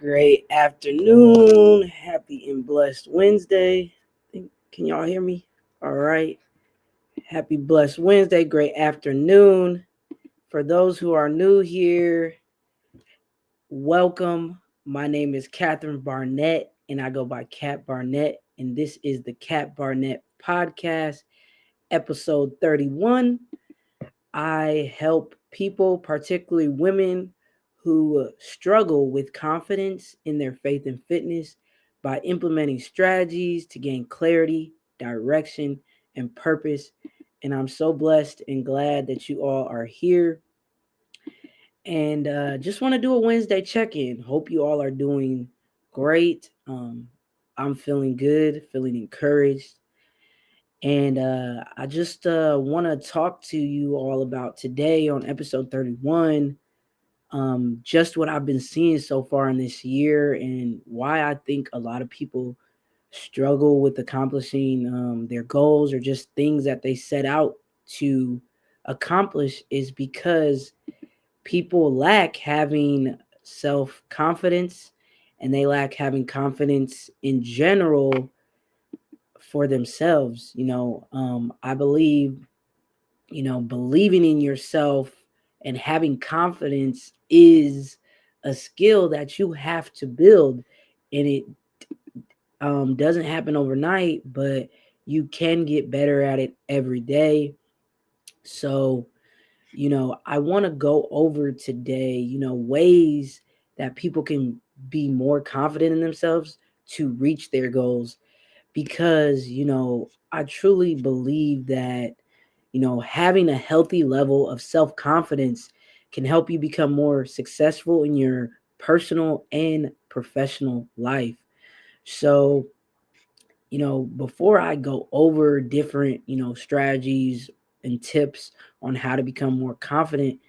Great afternoon. Happy and blessed Wednesday. Can y'all hear me? All right. Happy blessed Wednesday. Great afternoon. For those who are new here, welcome. My name is Catherine Barnett, and I go by Cat Barnett. And this is the Cat Barnett Podcast, episode 31. I help people, particularly women, who struggle with confidence in their faith and fitness by implementing strategies to gain clarity, direction, and purpose. And I'm so blessed and glad that you all are here. And just want to do a Wednesday check in. Hope you all are doing great. I'm feeling good, feeling encouraged. And I just want to talk to you all about today on episode 31, just what I've been seeing so far in this year and why I think a lot of people struggle with accomplishing their goals or just things that they set out to accomplish is because people lack having self confidence and they lack having confidence in general for themselves. I believe, believing in yourself and having confidence is a skill that you have to build. And it doesn't happen overnight, but you can get better at it every day. So, I want to go over today, ways that people can be more confident in themselves to reach their goals because I truly believe that having a healthy level of self-confidence can help you become more successful in your personal and professional life. So before I go over different strategies and tips on how to become more confident,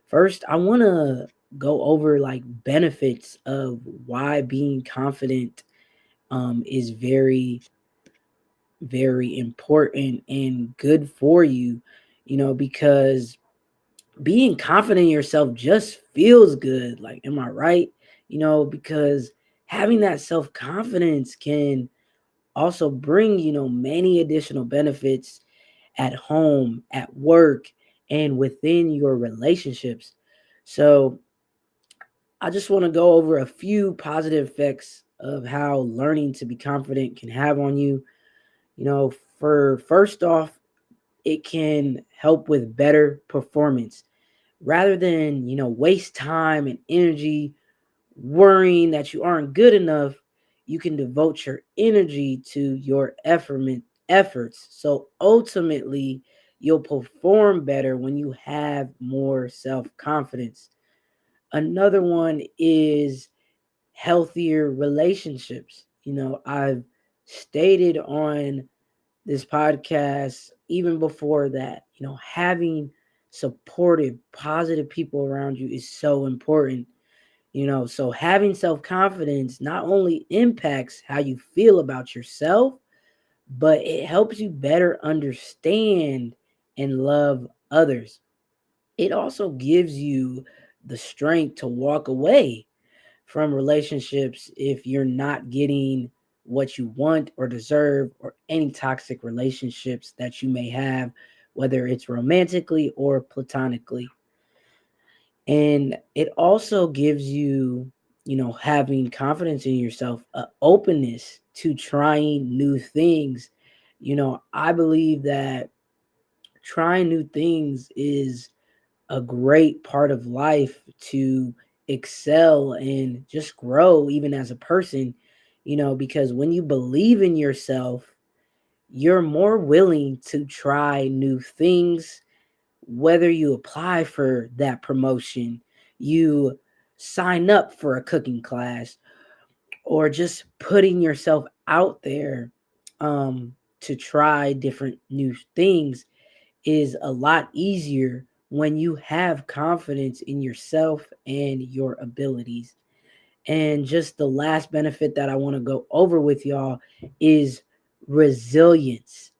first I want to go over like benefits of why being confident is very very important and good for you, because being confident in yourself just feels good. Like, am I right? Because having that self confidence can also bring, many additional benefits at home, at work, and within your relationships. So, I just want to go over a few positive effects of how learning to be confident can have on you. For first off, it can help with better performance rather than, waste time and energy worrying that you aren't good enough. You can devote your energy to your efforts. So ultimately, you'll perform better when you have more self-confidence. Another one is healthier relationships. I've stated on this podcast, even before that, having supportive, positive people around you is so important. So having self confidence not only impacts how you feel about yourself, but it helps you better understand and love others. It also gives you the strength to walk away from relationships if you're not getting what you want or deserve, or any toxic relationships that you may have, whether it's romantically or platonically. And it also gives you, having confidence in yourself, openness to trying new things. I believe that trying new things is a great part of life to excel and just grow even as a person, because when you believe in yourself, you're more willing to try new things, whether you apply for that promotion, you sign up for a cooking class, or just putting yourself out there to try different new things is a lot easier when you have confidence in yourself and your abilities. And just the last benefit that I want to go over with y'all is resilience.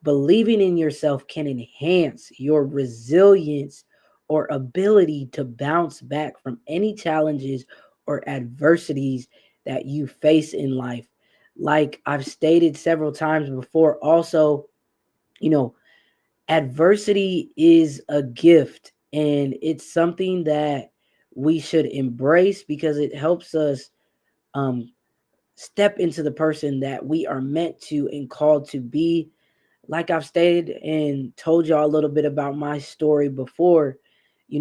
Believing in yourself can enhance your resilience or ability to bounce back from any challenges or adversities that you face in life. Like I've stated several times before, also, you know, adversity is a gift and it's something that we should embrace because it helps us um, step into the person that we are meant to and called to be. Like I've stated and told y'all a little bit about my story before,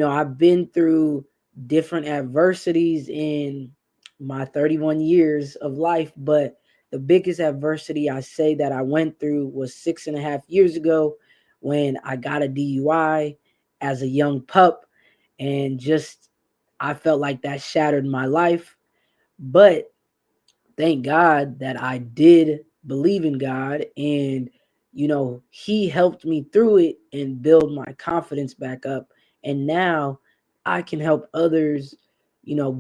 I've been through different adversities in my 31 years of life, but the biggest adversity I say that I went through was 6.5 years ago when I got a DUI as a young pup. And just, I felt like that shattered my life. But thank God that I did believe in God, and he helped me through it and build my confidence back up. And now I can help others,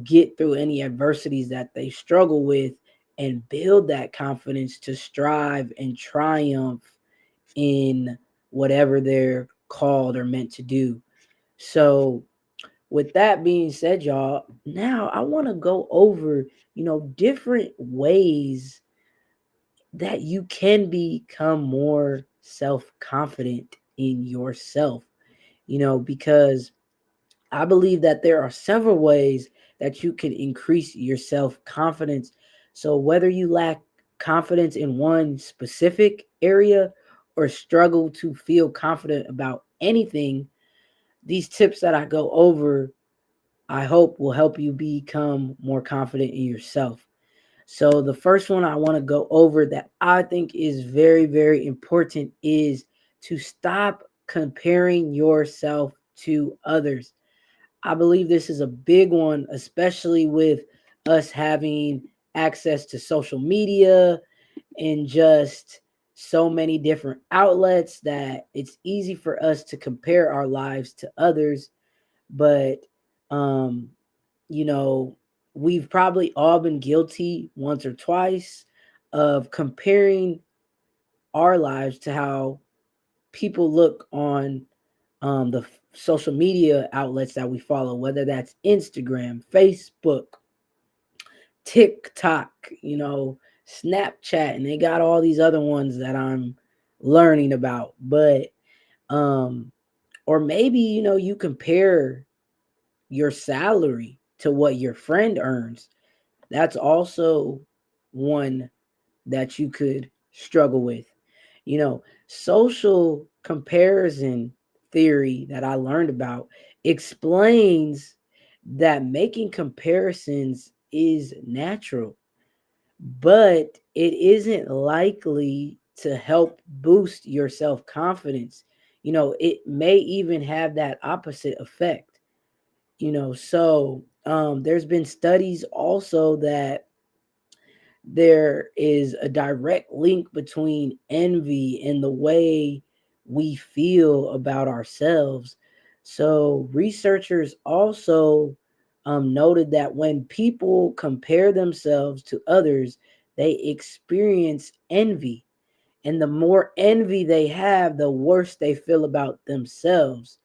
get through any adversities that they struggle with and build that confidence to strive and triumph in whatever they're called or meant to do. So with that being said, y'all, now I want to go over, different ways that you can become more self confident in yourself, because I believe that there are several ways that you can increase your self confidence. So, whether you lack confidence in one specific area or struggle to feel confident about anything, these tips that I go over I hope will help you become more confident in yourself. So, the first one I want to go over that I think is very, very important is to stop comparing yourself to others. I believe this is a big one, especially with us having access to social media and just so many different outlets that it's easy for us to compare our lives to others. But um you know, we've probably all been guilty once or twice of comparing our lives to how people look on the social media outlets that we follow, whether that's Instagram, Facebook, TikTok, Snapchat, and they got all these other ones that I'm learning about. But, um, or maybe, you compare your salary to what your friend earns. That's also one that you could struggle with. Social comparison theory that I learned about explains that making comparisons is natural, but it isn't likely to help boost your self confidence. It may even have that opposite effect. There's been studies also that there is a direct link between envy and the way we feel about ourselves. So, researchers also noted that when people compare themselves to others, they experience envy. And the more envy they have, the worse they feel about themselves.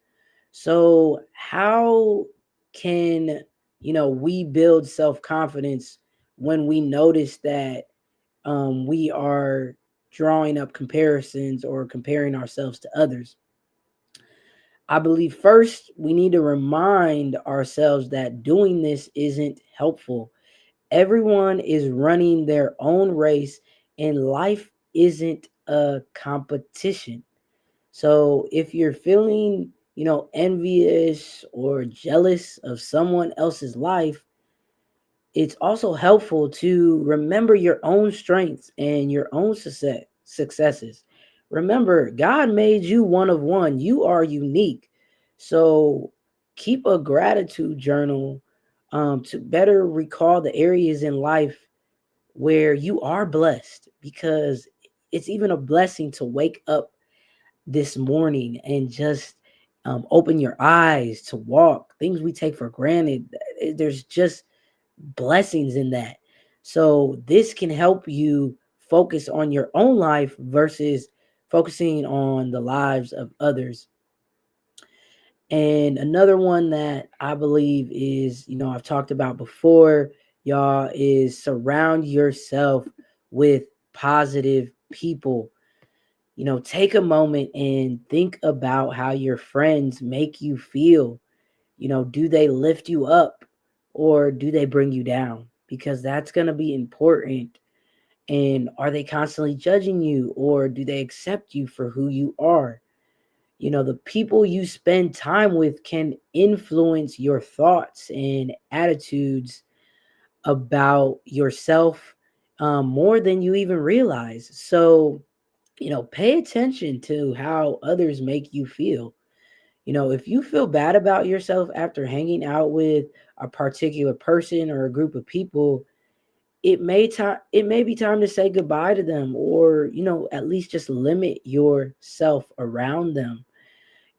So, how can, we build self confidence when we notice that we are drawing up comparisons or comparing ourselves to others? I believe first we need to remind ourselves that doing this isn't helpful. Everyone is running their own race, and life isn't a competition. So if you're feeling, envious or jealous of someone else's life, it's also helpful to remember your own strengths and your own successes. Remember, God made you one of one. You are unique. So keep a gratitude journal to better recall the areas in life where you are blessed, because it's even a blessing to wake up this morning and just open your eyes to walk. Things we take for granted, there's just blessings in that. So this can help you focus on your own life versus focusing on the lives of others. And another one that I believe is, I've talked about before, y'all, is surround yourself with positive people. Take a moment and think about how your friends make you feel. Do they lift you up or do they bring you down? Because that's going to be important. And are they constantly judging you or do they accept you for who you are? The people you spend time with can influence your thoughts and attitudes about yourself, more than you even realize. So, pay attention to how others make you feel. If you feel bad about yourself after hanging out with a particular person or a group of people, it may be time to say goodbye to them, or at least just limit yourself around them.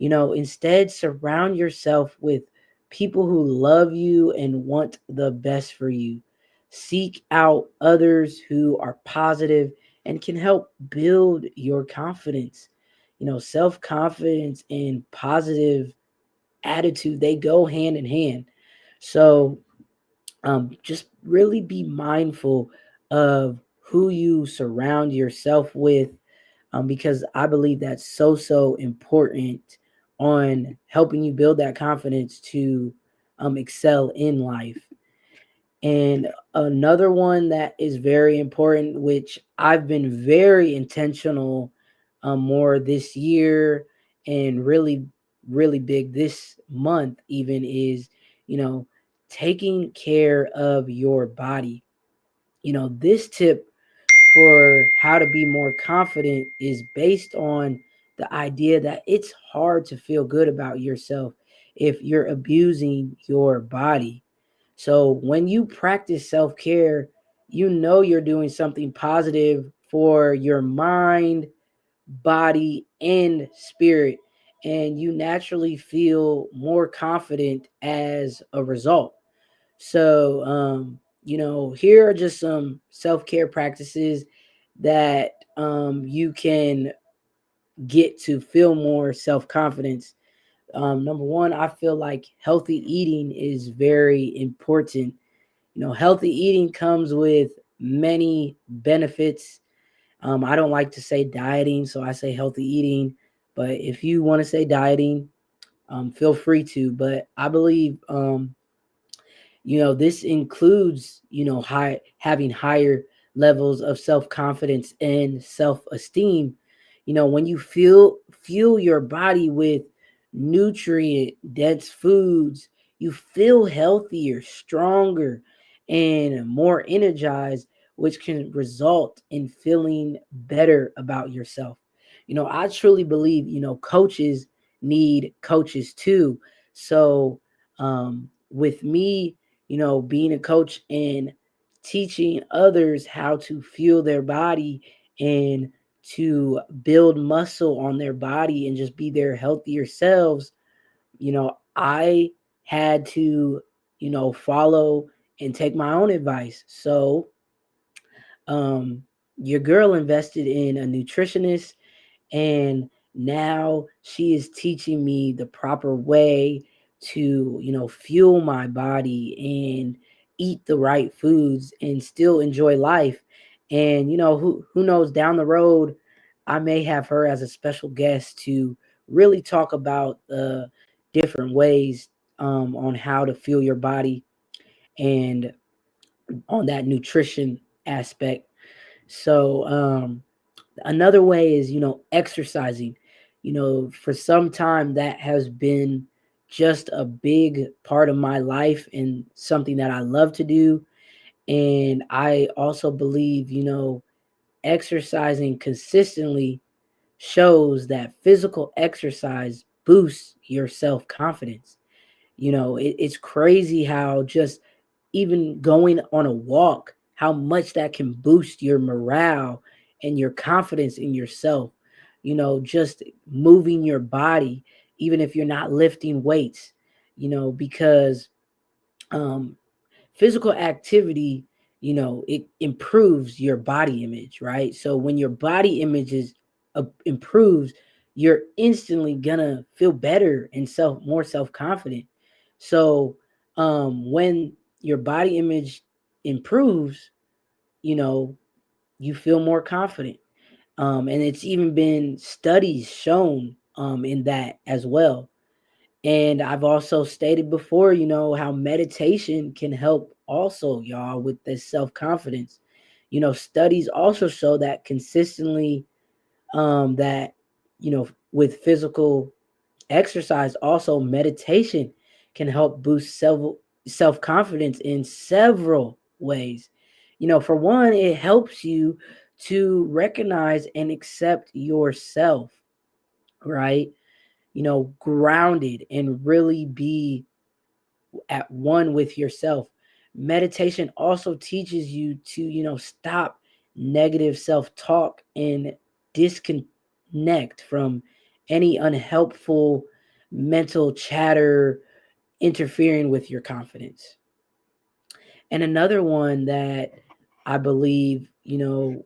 Instead, surround yourself with people who love you and want the best for you. Seek out others who are positive and can help build your confidence. Self confidence and positive attitude, they go hand in hand. So, just really be mindful of who you surround yourself with, because I believe that's so important on helping you build that confidence to excel in life. And another one that is very important, which I've been very intentional more this year and really big this month, even, is, you know, taking care of your body. This tip for how to be more confident is based on the idea that it's hard to feel good about yourself if you're abusing your body. So when you practice self care, you're doing something positive for your mind, body, and spirit. And you naturally feel more confident as a result. So, here are just some self care practices that you can get to feel more self confidence. Number one, I feel like healthy eating is very important. Healthy eating comes with many benefits. I don't like to say dieting, so I say healthy eating. But if you want to say dieting, feel free to. But I believe this includes, having higher levels of self-confidence and self-esteem. When you fuel your body with nutrient dense foods, you feel healthier, stronger, and more energized, which can result in feeling better about yourself. I truly believe, coaches need coaches too. So, with me, being a coach and teaching others how to fuel their body and to build muscle on their body and just be their healthier selves, I had to, follow and take my own advice. So, um, your girl invested in a nutritionist, and now she is teaching me the proper way to fuel my body and eat the right foods and still enjoy life. And who knows, down the road I may have her as a special guest to really talk about the different ways on how to fuel your body and on that nutrition aspect. So, another way is, exercising. For some time that has been just a big part of my life and something that I love to do. And I also believe, exercising consistently shows that physical exercise boosts your self confidence. It's crazy how just even going on a walk, how much that can boost your morale and your confidence in yourself. Just moving your body, even if you're not lifting weights, because um, physical activity, it improves your body image, right? So when your body image is improves, you're instantly gonna feel better and more self-confident. So when your body image improves, you know, you feel more confident. And it's even been studies shown in that as well. And I've also stated before, how meditation can help also, y'all, with this self confidence. Studies also show that consistently, that, with physical exercise, also meditation can help boost self confidence in several ways. For one, it helps you to recognize and accept yourself, right? Grounded and really be at one with yourself. Meditation also teaches you to, stop negative self talk and disconnect from any unhelpful mental chatter interfering with your confidence. And another one that I believe,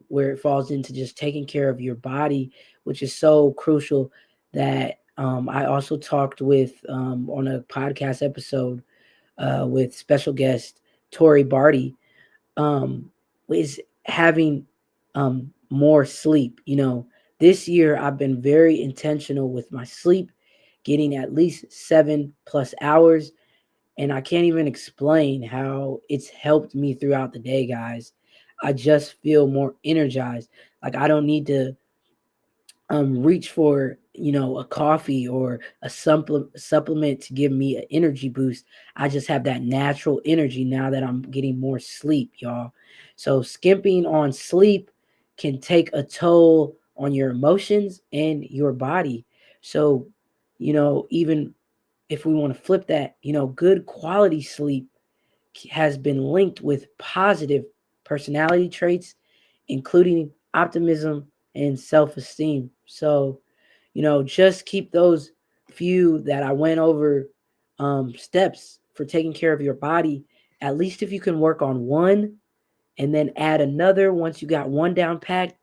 where it falls into just taking care of your body, which is so crucial, that I also talked with on a podcast episode with special guest Tori Barty, um, is having more sleep. This year I've been very intentional with my sleep, getting at least 7+ hours, and I can't even explain how it's helped me throughout the day, guys. I just feel more energized. Like I don't need to reach for, a coffee or a supplement to give me an energy boost. I just have that natural energy now that I'm getting more sleep, y'all. So skimping on sleep can take a toll on your emotions and your body. So, even if we want to flip that, good quality sleep has been linked with positive personality traits, including optimism and self esteem. So, just keep those few that I went over, steps for taking care of your body. At least if you can work on one and then add another, once you got one down packed,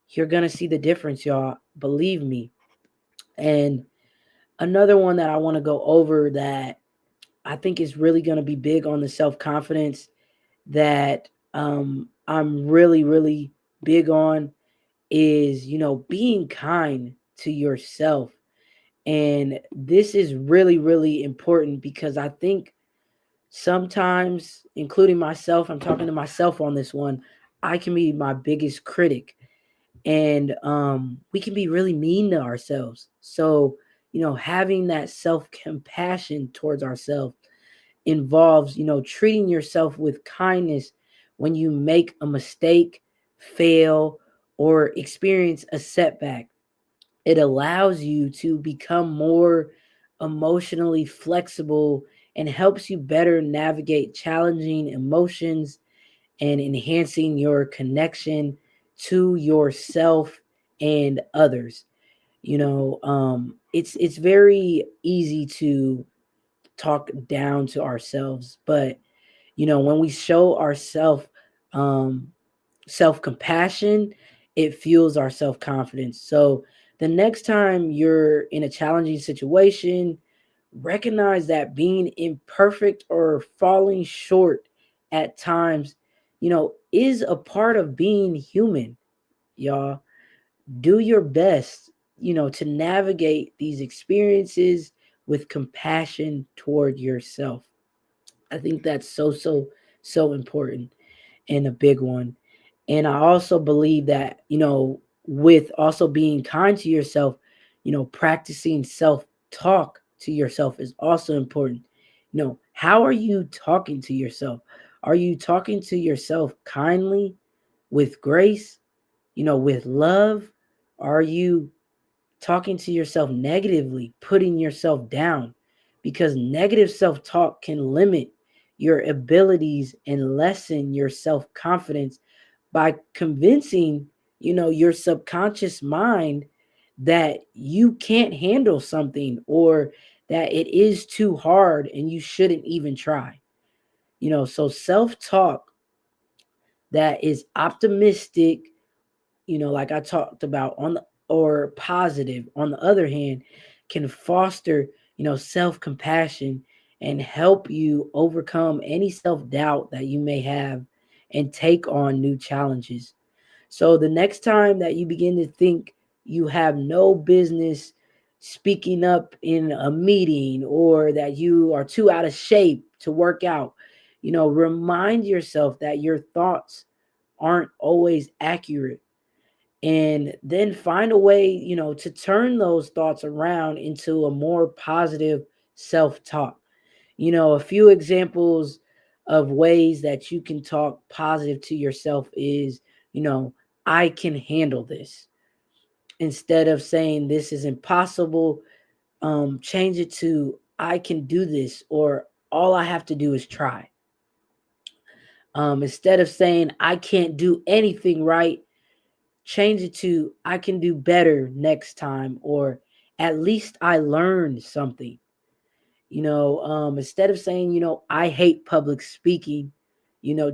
you're going to see the difference, y'all. Believe me. And another one that I want to go over that I think is really going to be big on the self confidence that I'm really, really big on is, being kind to yourself. And this is really, really important because I think sometimes, including myself, I'm talking to myself on this one, I can be my biggest critic. And we can be really mean to ourselves. So, having that self compassion towards ourselves involves, treating yourself with kindness when you make a mistake, fail, or experience a setback. It allows you to become more emotionally flexible and helps you better navigate challenging emotions and enhancing your connection to yourself and others. It's very easy to talk down to ourselves, but when we show ourselves um self-compassion, it fuels our self-confidence. So the next time you're in a challenging situation, recognize that being imperfect or falling short at times, is a part of being human, y'all. Do your best, to navigate these experiences with compassion toward yourself. I think that's so, so, so important and a big one. And I also believe that, with also being kind to yourself, practicing self talk to yourself is also important. How are you talking to yourself? Are you talking to yourself kindly, with grace, with love? Are you talking to yourself negatively, putting yourself down? Because negative self talk can limit your abilities and lessen your self confidence by convincing, your subconscious mind that you can't handle something or that it is too hard and you shouldn't even try. So self talk that is optimistic, like I talked about on the or positive, on the other hand, can foster, self-compassion and help you overcome any self-doubt that you may have and take on new challenges. So the next time that you begin to think you have no business speaking up in a meeting, or that you are too out of shape to work out, remind yourself that your thoughts aren't always accurate, and then find a way, to turn those thoughts around into a more positive self-talk. A few examples of ways that you can talk positive to yourself is, you know I can handle this. Instead of saying this is impossible, change it to I can do this, or all I have to do is try. Instead of saying I can't do anything right, change it to I can do better next time, or at least I learned something. Instead of saying, I hate public speaking,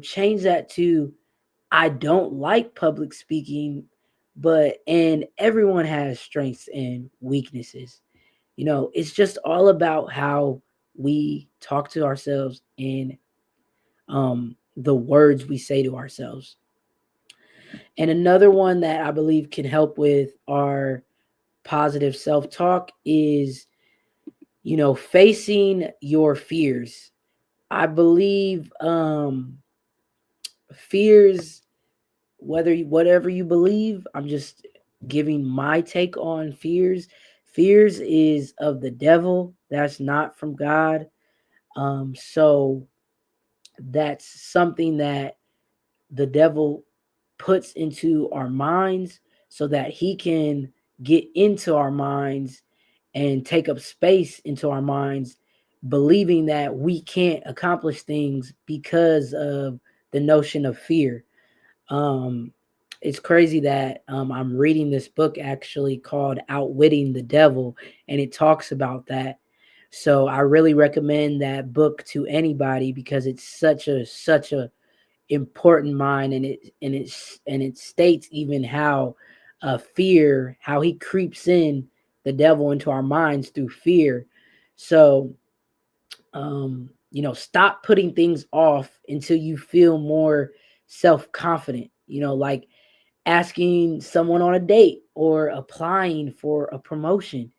change that to I don't like public speaking, and everyone has strengths and weaknesses. It's just all about how we talk to ourselves, and the words we say to ourselves. And another one that I believe can help with our positive self talk is, facing your fears. I believe fears, whatever you believe, I'm just giving my take on fears. Fears is of the devil. That's not from God. So that's something that the devil puts into our minds so that he can get into our minds and take up space into our minds, believing that we can't accomplish things because of the notion of fear. Um, it's crazy that I'm reading this book actually called Outwitting the Devil, and it talks about that. So I really recommend that book to anybody because it's such a important mind, and it states even how fear, how he creeps in, the devil, into our minds through fear. So stop putting things off until you feel more self-confident, like asking someone on a date or applying for a promotion.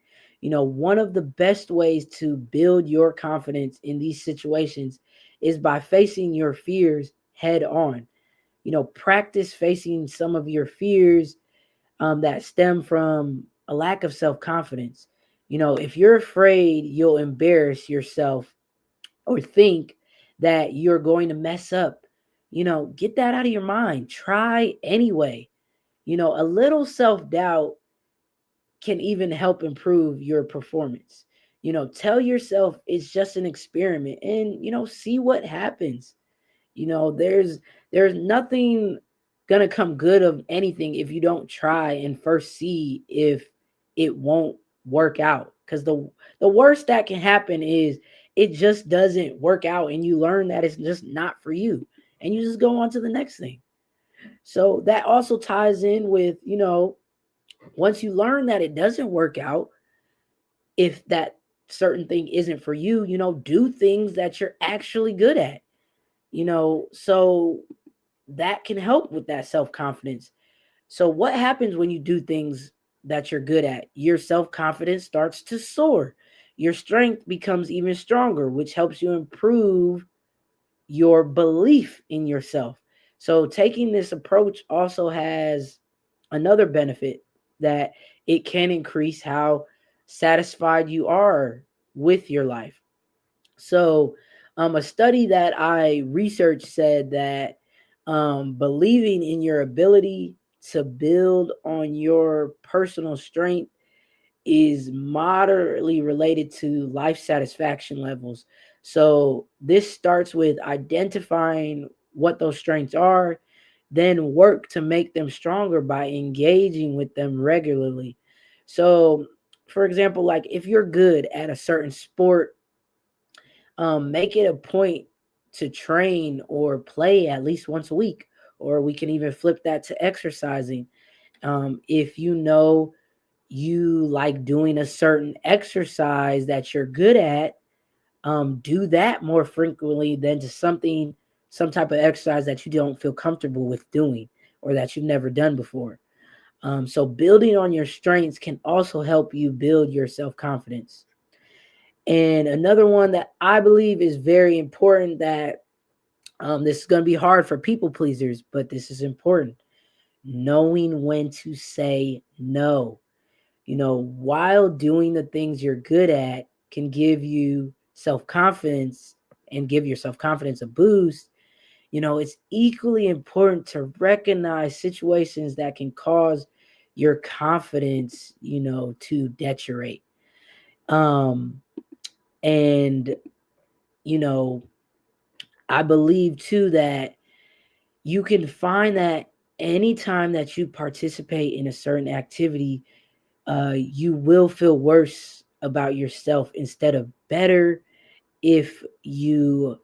One of the best ways to build your confidence in these situations is by facing your fears head on. Practice facing some of your fears that stem from a lack of self confidence. If you're afraid you'll embarrass yourself, or think that you're going to mess up, get that out of your mind. Try anyway. A little self doubt can even help improve your performance. Tell yourself it's just an experiment, and, see what happens. There's nothing gonna come good of anything if you don't try and first see if it won't work out. Because the worst that can happen is it just doesn't work out, and you learn that it's just not for you, and you just go on to the next thing. So that also ties in with, once you learn that it doesn't work out, if that certain thing isn't for you, do things that you're actually good at. So that can help with that self-confidence. So what happens when you do things that you're good at? Your self-confidence starts to soar. Your strength becomes even stronger, which helps you improve your belief in yourself. So taking this approach also has another benefit, that it can increase how satisfied you are with your life. So, a study that I researched said that believing in your ability to build on your personal strength is moderately related to life satisfaction levels. So, this starts with identifying what those strengths are, then work to make them stronger by engaging with them regularly. So, for example, like if you're good at a certain sport, make it a point to train or play at least once a week, or we can even flip that to exercising. If you know you like doing a certain exercise that you're good at, do that more frequently than to some type of exercise that you don't feel comfortable with doing or that you've never done before. So building on your strengths can also help you build your self-confidence. And another one that I believe is very important, that this is going to be hard for people pleasers, but this is important: knowing when to say no. While doing the things you're good at can give you self confidence and give your self confidence a boost, it's equally important to recognize situations that can cause your confidence, to deteriorate. Um, and, you know, I believe too that you can find that anytime that you participate in a certain activity, you will feel worse about yourself instead of better if you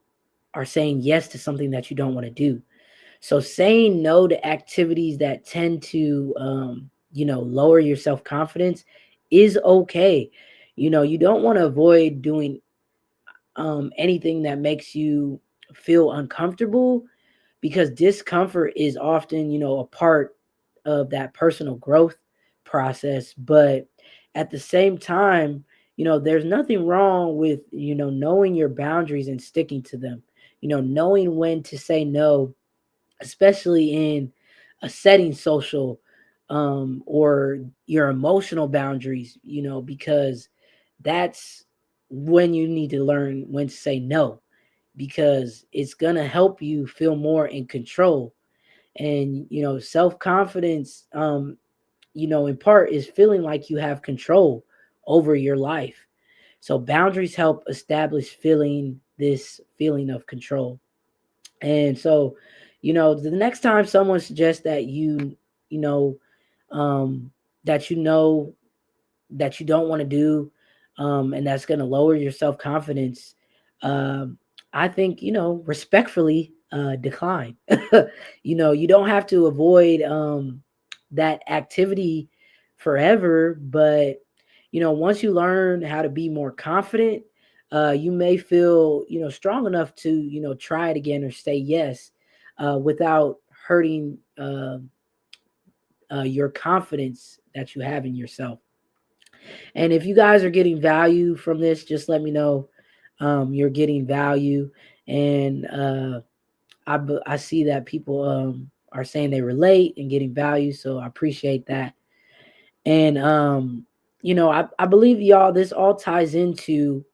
are saying yes to something that you don't want to do. So saying no to activities that tend to, lower your self confidence is okay. You don't want to avoid doing anything that makes you feel uncomfortable, because discomfort is often, a part of that personal growth process. But at the same time, there's nothing wrong with, knowing your boundaries and sticking to them, knowing when to say no, especially in a setting social, or your emotional boundaries, because that's when you need to learn when to say no, because it's going to help you feel more in control. And self-confidence, in part is feeling like you have control over your life. So boundaries help establish this feeling of control. And so, the next time someone suggests that you know um that that you don't want to do, and that's going to lower your self-confidence, um I think, respectfully, decline. You don't have to avoid that activity forever, but once you learn how to be more confident, you may feel, strong enough to, try it again or say yes, without hurting your confidence that you have in yourself. And if you guys are getting value from this, just let me know you're getting value. And I see that people are saying they relate and getting value, so I appreciate that. And I believe, y'all, this all ties into,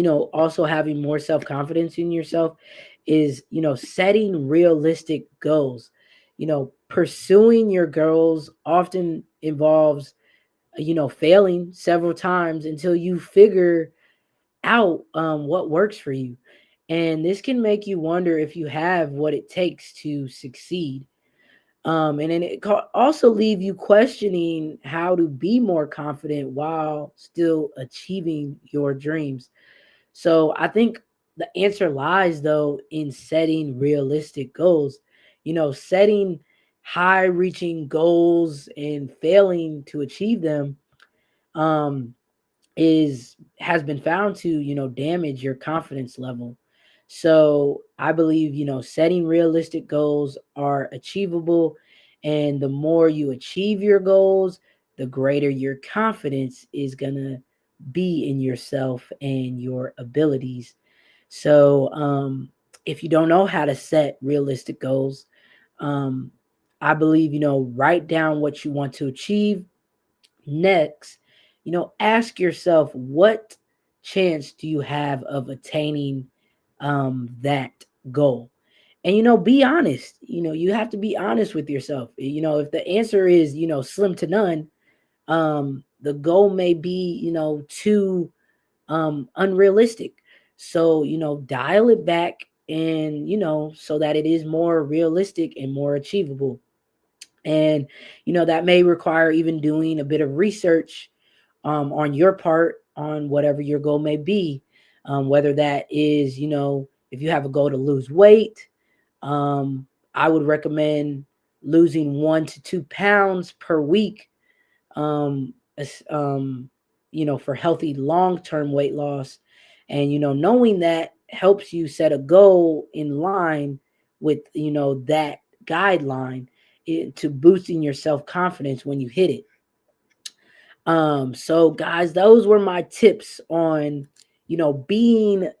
also having more self-confidence in yourself, is, setting realistic goals. Pursuing your goals often involves, failing several times until you figure out what works for you. And this can make you wonder if you have what it takes to succeed. And then it also leave you questioning how to be more confident while still achieving your dreams. So I think the answer lies, though, in setting realistic goals. Setting high reaching goals and failing to achieve them, um, is has been found to, damage your confidence level. So I believe, setting realistic goals are achievable, and the more you achieve your goals, the greater your confidence is going to be in yourself and your abilities. So if you don't know how to set realistic goals, um I believe, write down what you want to achieve. Next, ask yourself, what chance do you have of attaining that goal? And, be honest. You have to be honest with yourself. If the answer is, slim to none, the goal may be, too unrealistic. So, dial it back, and, so that it is more realistic and more achievable. And that may require even doing a bit of research on your part on whatever your goal may be, whether that is, if you have a goal to lose weight, um, I would recommend losing 1 to 2 pounds per week, um, for healthy long-term weight loss. And, knowing that helps you set a goal in line with, that guideline to boosting your self-confidence when you hit it. So guys, those were my tips on, being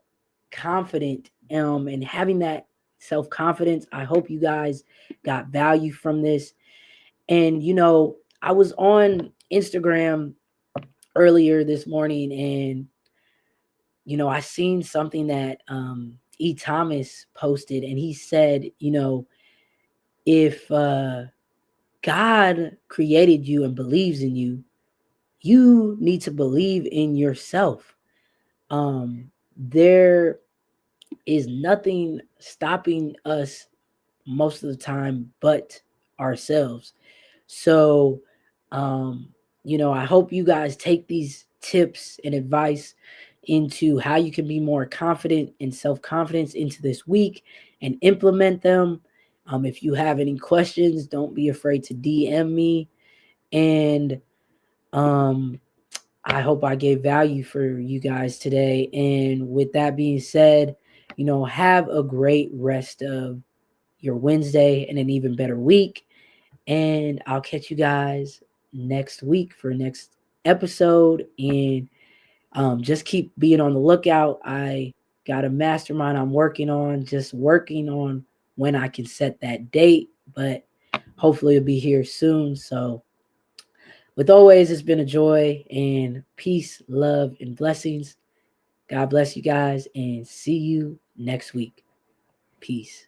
confident and having that self-confidence. I hope you guys got value from this. And I was on Instagram earlier this morning, and I seen something that E. Thomas posted, and he said, if God created you and believes in you, you need to believe in yourself. There is nothing stopping us most of the time but ourselves. So, I hope you guys take these tips and advice into how you can be more confident and self-confidence into this week and implement them. If you have any questions, don't be afraid to DM me. And I hope I gave value for you guys today. And with that being said, have a great rest of your Wednesday and an even better week. And I'll catch you guys next week for next episode. And just keep being on the lookout. I got a mastermind I'm working on when I can set that date, but hopefully it'll be here soon. So with always, it's been a joy, and peace, love, and blessings. God bless you guys, and see you next week. Peace.